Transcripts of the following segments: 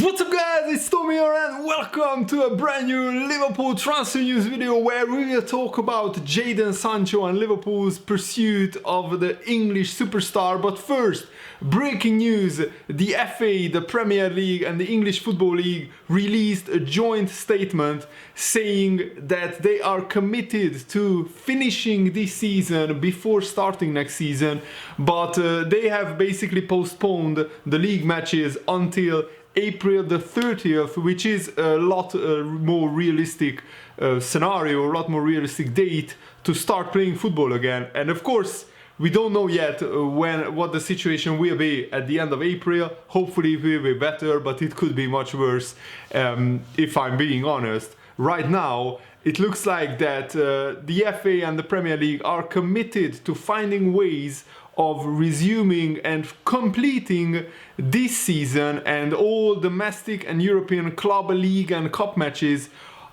What's up guys, it's Tommy here and welcome to a brand new Liverpool transfer news video where we will talk about Jadon Sancho and Liverpool's pursuit of the English superstar. But first, breaking news, the FA, the Premier League and the English Football League released a joint statement saying that they are committed to finishing this season before starting next season, but they have basically postponed the league matches until April the 30th, which is a lot more realistic scenario, a lot more realistic date to start playing football again. And of course, we don't know yet what the situation will be at the end of April. Hopefully it will be better, but it could be much worse, if I'm being honest. Right now, it looks like that the FA and the Premier League are committed to finding ways of resuming and completing this season, and all domestic and European club, league and cup matches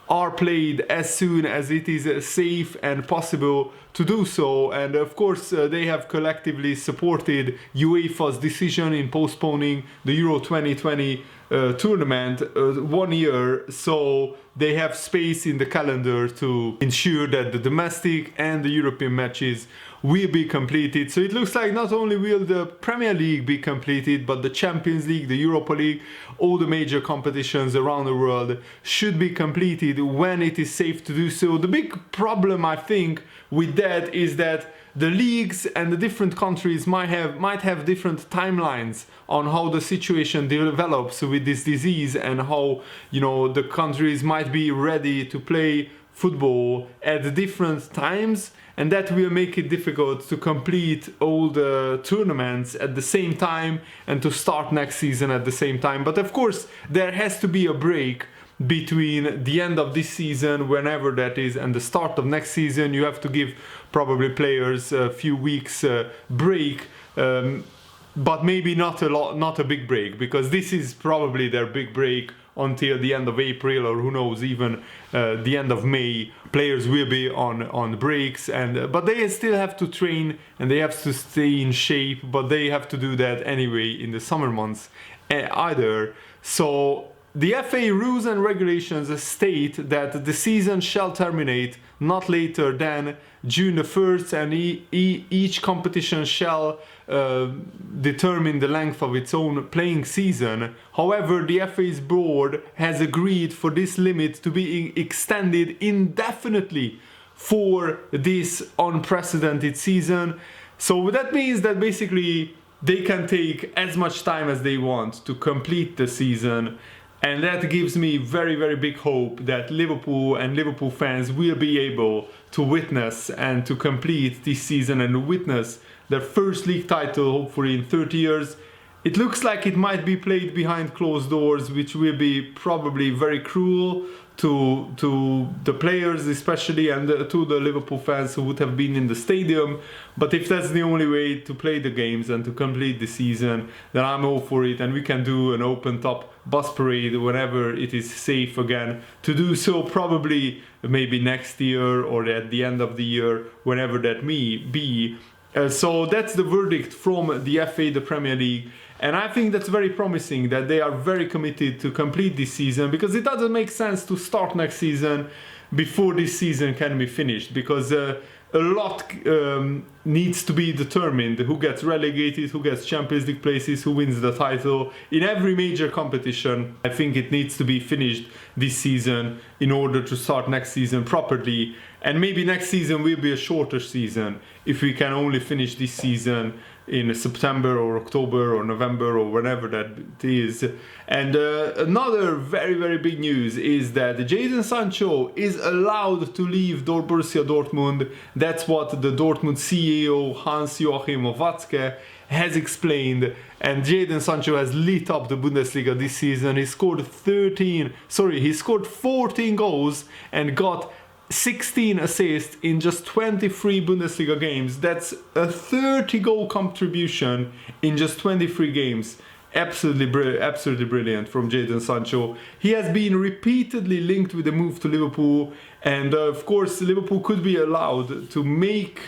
are played as soon as it is safe and possible to do so. And of course they have collectively supported UEFA's decision in postponing the Euro 2020 tournament 1 year, so they have space in the calendar to ensure that the domestic and the European matches will be completed. So it looks like not only will the Premier League be completed, but the Champions League, the Europa League, all the major competitions around the world should be completed when it is safe to do so. The big problem, I think, with that is that the leagues and the different countries might have different timelines on how the situation develops with this disease, and how, you know, the countries might be ready to play football at different times, and that will make it difficult to complete all the tournaments at the same time and to start next season at the same time. But of course there has to be a break between the end of this season, whenever that is, and the start of next season. You have to give probably players a few weeks break, but maybe not a big break, because this is probably their big break until the end of April, or who knows, even the end of May. Players will be on breaks, and but they still have to train and they have to stay in shape, but they have to do that anyway in the summer months either. So the FA rules and regulations state that the season shall terminate not later than June the 1st, and each competition shall determine the length of its own playing season. However, the FA's board has agreed for this limit to be extended indefinitely for this unprecedented season. So that means that basically they can take as much time as they want to complete the season. And that gives me very, very big hope that Liverpool and Liverpool fans will be able to witness and to complete this season and witness their first league title, hopefully in 30 years. It looks like it might be played behind closed doors, which will be probably very cruel to the players especially, and to the Liverpool fans who would have been in the stadium. But if that's the only way to play the games and to complete the season, then I'm all for it, and we can do an open top bus parade whenever it is safe again to do so, probably maybe next year or at the end of the year, whenever that may be. So that's the verdict from the FA, the Premier League. And I think that's very promising that they are very committed to complete this season, because it doesn't make sense to start next season before this season can be finished, because a lot needs to be determined. Who gets relegated, who gets Champions League places, who wins the title. In every major competition, I think it needs to be finished this season in order to start next season properly. And maybe next season will be a shorter season if we can only finish this season in September or October or November or whenever that is. And another very, very big news is that Jadon Sancho is allowed to leave Borussia Dortmund. That's what the Dortmund CEO Hans-Joachim Watzke has explained. And Jadon Sancho has lit up the Bundesliga this season. He scored 14 goals and got 16 assists in just 23 Bundesliga games. That's a 30-goal contribution in just 23 games. Absolutely brilliant from Jadon Sancho. He has been repeatedly linked with the move to Liverpool, and of course Liverpool could be allowed to make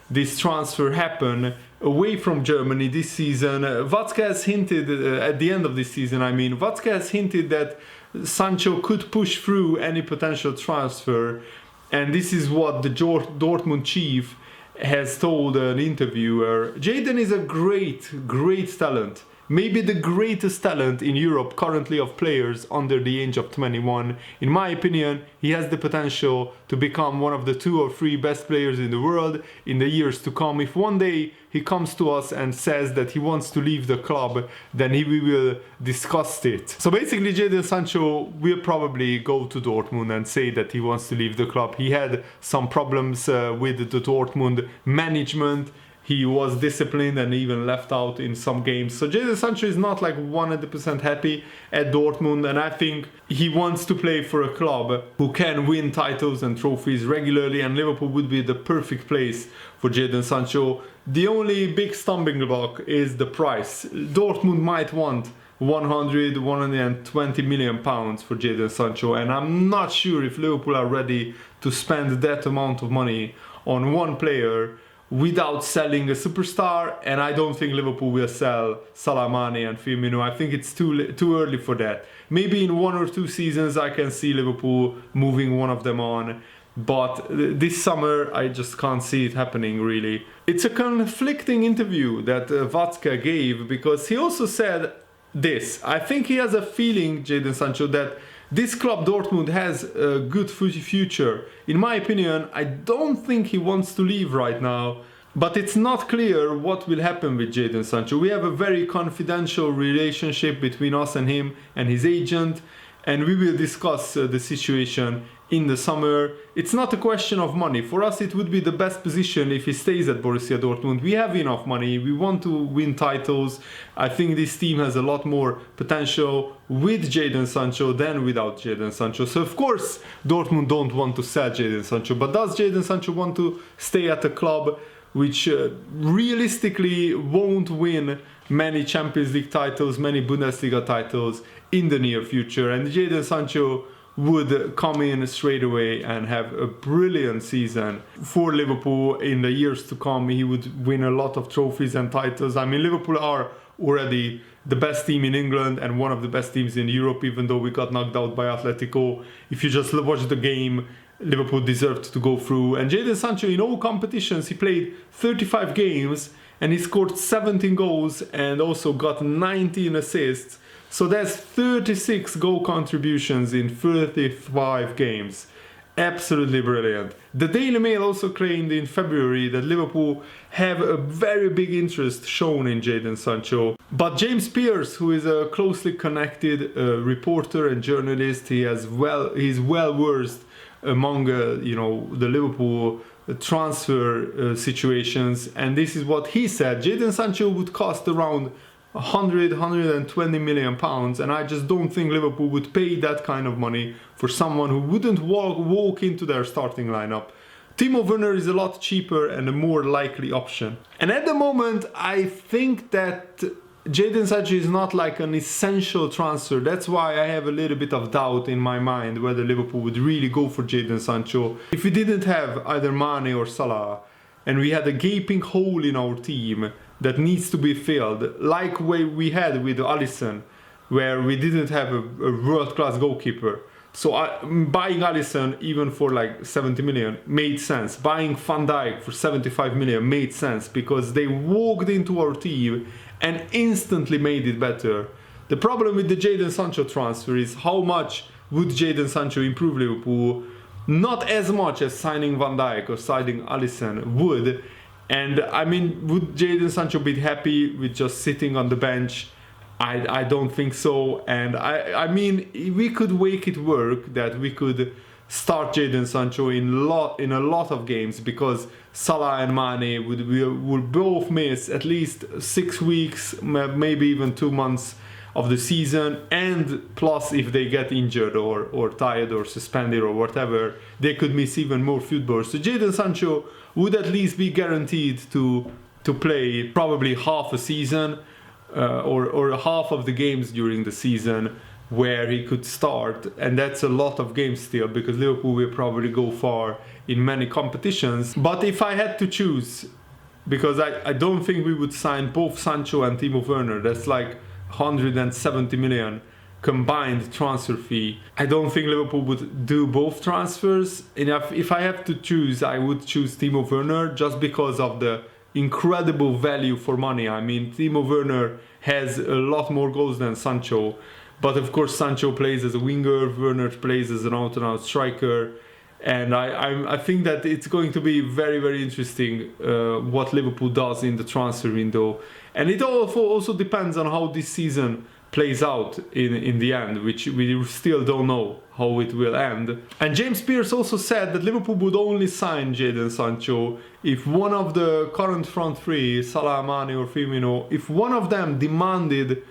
this transfer happen away from Germany this season. Watzke has hinted, at the end of this season, Watzke has hinted that Sancho could push through any potential transfer, and this is what the Dortmund chief has told an interviewer. Jadon is a great talent. Maybe the greatest talent in Europe currently of players under the age of 21. In my opinion, he has the potential to become one of the 2 or 3 best players in the world in the years to come. If one day he comes to us and says that he wants to leave the club, then we will discuss it. So basically, Jadon Sancho will probably go to Dortmund and say that he wants to leave the club. He had some problems with the Dortmund management. He was disciplined and even left out in some games. So Jadon Sancho is not like 100% happy at Dortmund, and I think he wants to play for a club who can win titles and trophies regularly, and Liverpool would be the perfect place for Jadon Sancho. The only big stumbling block is the price. Dortmund might want 120 million pounds for Jadon Sancho, and I'm not sure if Liverpool are ready to spend that amount of money on one player without selling a superstar, and I don't think Liverpool will sell Salah, Mane and Firmino. I think it's too early for that. Maybe in 1 or 2 seasons I can see Liverpool moving one of them on, but this summer I just can't see it happening really. It's a conflicting interview that Watzke gave, because he also said this. I think he has a feeling, Jadon Sancho, that this club Dortmund has a good future. In my opinion, I don't think he wants to leave right now, but it's not clear what will happen with Jadon Sancho. We have a very confidential relationship between us and him and his agent, and we will discuss the situation in the summer. It's not a question of money. For us, it would be the best position if he stays at Borussia Dortmund. We have enough money. We want to win titles. I think this team has a lot more potential with Jadon Sancho than without Jadon Sancho. So of course, Dortmund don't want to sell Jadon Sancho. But does Jadon Sancho want to stay at a club which realistically won't win many Champions League titles, many Bundesliga titles in the near future? And Jadon Sancho would come in straight away and have a brilliant season for Liverpool in the years to come. He would win a lot of trophies and titles. Liverpool are already the best team in England and one of the best teams in Europe, even though we got knocked out by Atletico. If you just watch the game, Liverpool deserved to go through. And Jadon Sancho, in all competitions, he played 35 games and he scored 17 goals and also got 19 assists. So that's 36 goal contributions in 35 games. Absolutely brilliant. The Daily Mail also claimed in February that Liverpool have a very big interest shown in Jadon Sancho. But James Pearce, who is a closely connected reporter and journalist, he's well versed among the Liverpool transfer situations, and this is what he said. Jadon Sancho would cost around 120 million pounds, and I just don't think Liverpool would pay that kind of money for someone who wouldn't walk into their starting lineup. Timo Werner is a lot cheaper and a more likely option. And at the moment, I think that Jadon Sancho is not like an essential transfer. That's why I have a little bit of doubt in my mind whether Liverpool would really go for Jadon Sancho. If we didn't have either Mane or Salah, and we had a gaping hole in our team that needs to be filled, like we had with Alisson, where we didn't have a world-class goalkeeper. So buying Alisson even for like 70 million made sense. Buying Van Dijk for 75 million made sense because they walked into our team and instantly made it better. The problem with the Jadon Sancho transfer is how much would Jadon Sancho improve Liverpool? Not as much as signing Van Dijk or signing Alisson would. And would Jadon Sancho be happy with just sitting on the bench? I don't think so. And we could make it work that we could start Jadon Sancho in a lot of games, because Salah and Mane would both miss at least 6 weeks, maybe even 2 months of the season, and plus if they get injured or tired or suspended or whatever, they could miss even more football. So Jadon Sancho would at least be guaranteed to play probably half a season or half of the games during the season where he could start, and that's a lot of games still, because Liverpool will probably go far in many competitions. But if I had to choose because I don't think we would sign both Sancho and Timo Werner. That's like 170 million combined transfer fee. I don't think Liverpool would do both transfers. And if I have to choose, I would choose Timo Werner just because of the incredible value for money. I mean, Timo Werner has a lot more goals than Sancho, but of course Sancho plays as a winger, Werner plays as an out-and-out striker, and I think that it's going to be very, very interesting what Liverpool does in the transfer window. And it also depends on how this season plays out in the end, which we still don't know how it will end. And James Pearce also said that Liverpool would only sign Jadon Sancho if one of the current front three, Salah, Mane or Firmino, if one of them demanded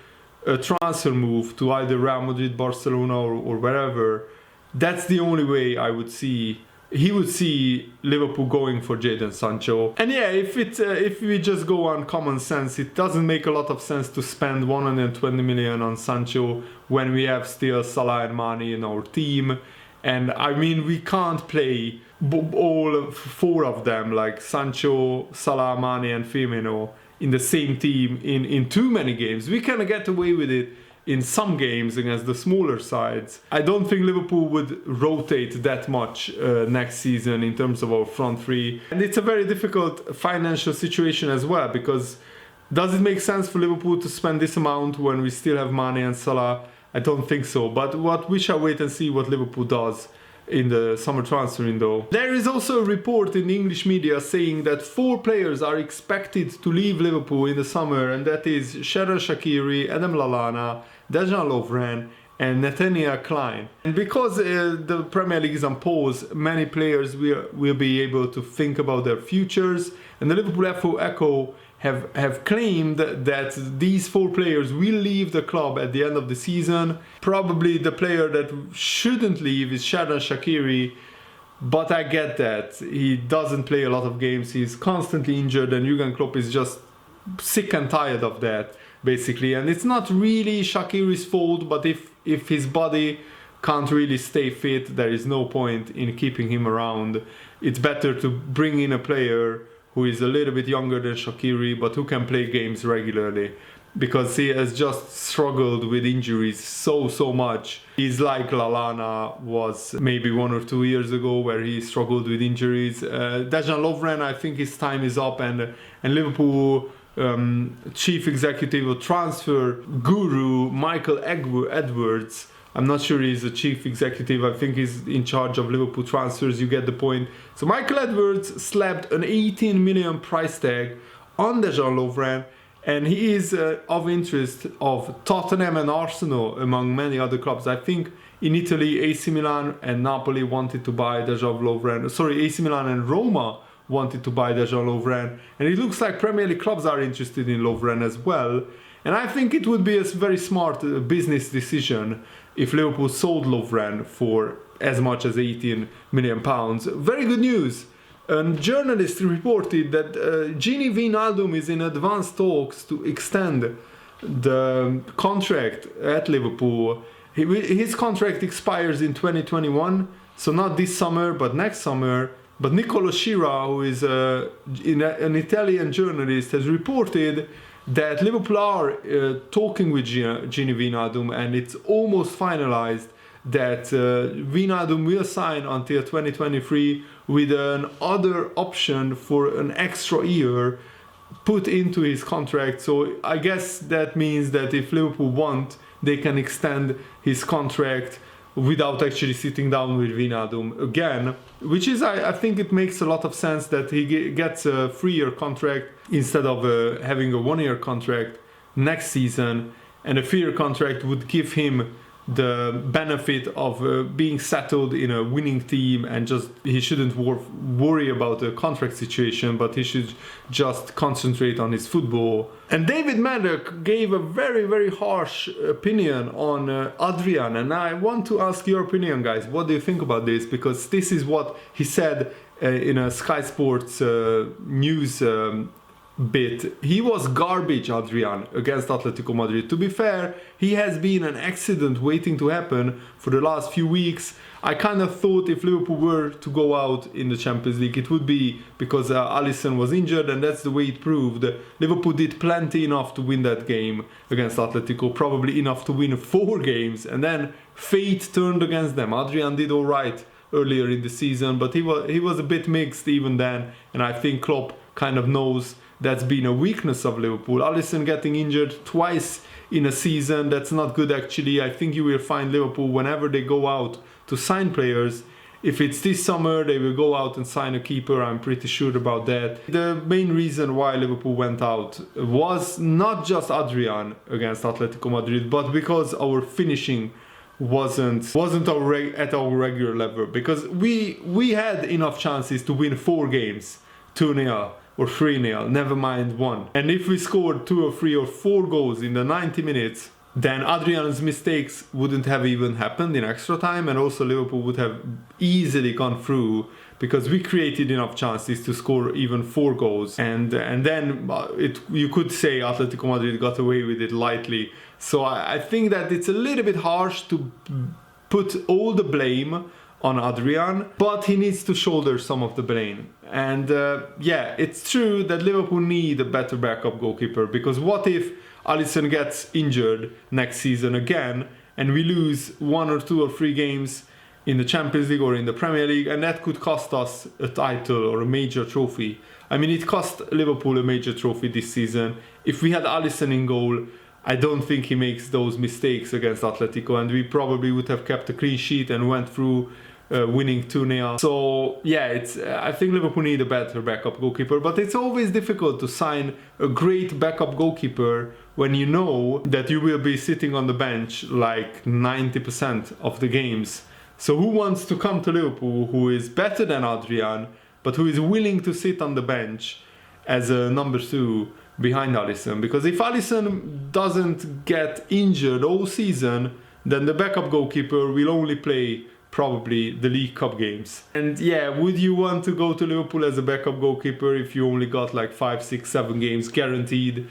a transfer move to either Real Madrid, Barcelona or wherever. That's the only way I would see. He would see Liverpool going for Jadon Sancho. And yeah, if we just go on common sense, it doesn't make a lot of sense to spend 120 million on Sancho when we have still Salah and Mane in our team. And I mean, we can't play all four of them, like Sancho, Salah, Mane and Firmino, in the same team in too many games. We can get away with it in some games against the smaller sides. I don't think Liverpool would rotate that much next season in terms of our front three. And it's a very difficult financial situation as well, because does it make sense for Liverpool to spend this amount when we still have Mane and Salah? I don't think so. But we shall wait and see what Liverpool does in the summer transfer window. There is also a report in the English media saying that 4 players are expected to leave Liverpool in the summer, and that is Xherdan Shaqiri, Adam Lallana, Dejan Lovren and Nathaniel Klein. And because the Premier League is on pause, many players will be able to think about their futures, and the Liverpool FO Echo have claimed that these 4 players will leave the club at the end of the season. Probably the player that shouldn't leave is Xherdan Shaqiri, but I get that. He doesn't play a lot of games, he's constantly injured, and Jurgen Klopp is just sick and tired of that, basically. And it's not really Shaqiri's fault, but if his body can't really stay fit, there is no point in keeping him around. It's better to bring in a player who is a little bit younger than Shaqiri, but who can play games regularly, because he has just struggled with injuries so much. He's like Lallana was maybe 1 or 2 years ago, where he struggled with injuries. Dejan Lovren, I think his time is up, and Liverpool chief executive or transfer guru Michael Edwards, I'm not sure he's a chief executive, I think he's in charge of Liverpool transfers, you get the point. So Michael Edwards slapped an 18 million price tag on Dejan Lovren, and he is of interest of Tottenham and Arsenal, among many other clubs. I think in Italy, AC Milan and Napoli wanted to buy Dejan Lovren. Sorry, AC Milan and Roma wanted to buy Dejan Lovren, and it looks like Premier League clubs are interested in Lovren as well. And I think it would be a very smart business decision if Liverpool sold Lovren for as much as 18 million pounds. Very good news. A journalist reported that Gini Wijnaldum is in advanced talks to extend the contract at Liverpool. His contract expires in 2021, so not this summer, but next summer. But Nicolo Schira, who is an Italian journalist, has reported that Liverpool are talking with Gini Wijnaldum, and it's almost finalized that Wijnaldum will sign until 2023 with an other option for an extra year put into his contract. So I guess that means that if Liverpool want, they can extend his contract without actually sitting down with Wijnaldum again, which is, I think it makes a lot of sense that he gets a 3-year contract instead of having a 1-year contract next season, and a 3-year contract would give him the benefit of being settled in a winning team, and just he shouldn't worry about the contract situation, but he should just concentrate on his football. And David Maddock gave a very harsh opinion on Adrian, and I want to ask your opinion, guys. What do you think about this? Because this is what he said in a Sky Sports news bit. He was garbage, Adrian, against Atletico Madrid. To be fair, he has been an accident waiting to happen for the last few weeks. I kind of thought if Liverpool were to go out in the Champions League, it would be because Alisson was injured, and that's the way it proved. Liverpool did plenty enough to win that game against Atletico, probably enough to win 4 games, and then fate turned against them. Adrian did all right earlier in the season, but he was a bit mixed even then, and I think Klopp kind of knows that's been a weakness of Liverpool. Alisson getting injured twice in a season, that's not good actually. I think you will find Liverpool, whenever they go out to sign players, if it's this summer, they will go out and sign a keeper. I'm pretty sure about that. The main reason why Liverpool went out was not just Adrian against Atletico Madrid, but because our finishing wasn't at our regular level, because we had enough chances to win 4 games 2-0 or 3-0, never mind 1. And if we scored 2 or 3 or 4 goals in the 90 minutes, then Adrian's mistakes wouldn't have even happened in extra time, and also Liverpool would have easily gone through, because we created enough chances to score even 4 goals. And then you could say Atletico Madrid got away with it lightly. So I think that it's a little bit harsh to put all the blame on Adrian, but he needs to shoulder some of the blame. And yeah, it's true that Liverpool need a better backup goalkeeper, because what if Alisson gets injured next season again and we lose 1 or 2 or 3 games in the Champions League or in the Premier League, and that could cost us a title or a major trophy. I mean, it cost Liverpool a major trophy this season. If we had Alisson in goal, I don't think he makes those mistakes against Atletico, and we probably would have kept a clean sheet and went through winning 2-0. So yeah, I think Liverpool need a better backup goalkeeper, but it's always difficult to sign a great backup goalkeeper when you know that you will be sitting on the bench like 90% of the games. So who wants to come to Liverpool who is better than Adrian, but who is willing to sit on the bench as a number 2 behind Alisson? Because if Alisson doesn't get injured all season, then the backup goalkeeper will only play probably the League Cup games. And yeah, would you want to go to Liverpool as a backup goalkeeper if you only got like 5, 6, 7 games guaranteed?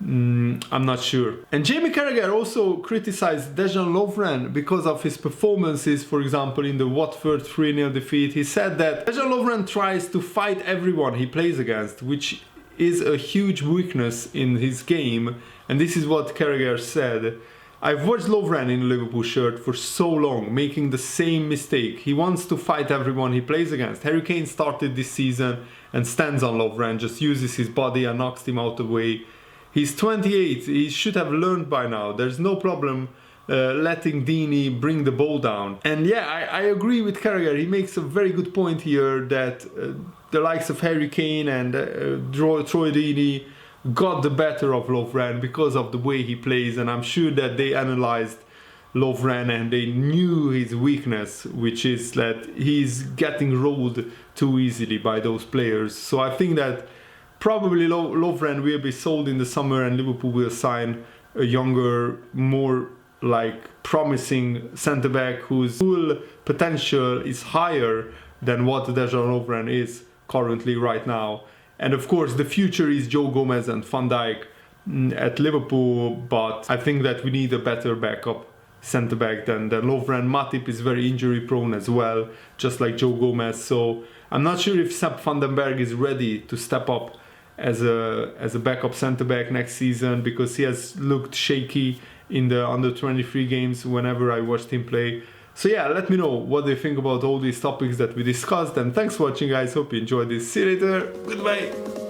I'm not sure. And Jamie Carragher also criticized Dejan Lovren because of his performances, for example in the Watford 3-0 defeat. He said that Dejan Lovren tries to fight everyone he plays against, which is a huge weakness in his game. And this is what Carragher said: "I've watched Lovren in a Liverpool shirt for so long, making the same mistake. He wants to fight everyone he plays against. Harry Kane started this season and stands on Lovren, just uses his body and knocks him out of the way. He's 28, he should have learned by now. There's no problem letting Dini bring the ball down." And yeah, I agree with Carragher. He makes a very good point here that the likes of Harry Kane and Troy Dini got the better of Lovren because of the way he plays, and I'm sure that they analyzed Lovren and they knew his weakness, which is that he's getting rolled too easily by those players. So I think that probably Lovren will be sold in the summer, and Liverpool will sign a younger, more like promising centre-back whose full potential is higher than what Dejan Lovren is currently right now. And of course the future is Joe Gomez and Van Dijk at Liverpool, but I think that we need a better backup centre-back than Lovren. Matip is very injury prone as well, just like Joe Gomez. So I'm not sure if Sepp van den Berg is ready to step up as a backup centre-back next season, because he has looked shaky in the under-23 games whenever I watched him play. So yeah, let me know what you think about all these topics that we discussed, and thanks for watching guys, hope you enjoyed this. See you later, goodbye!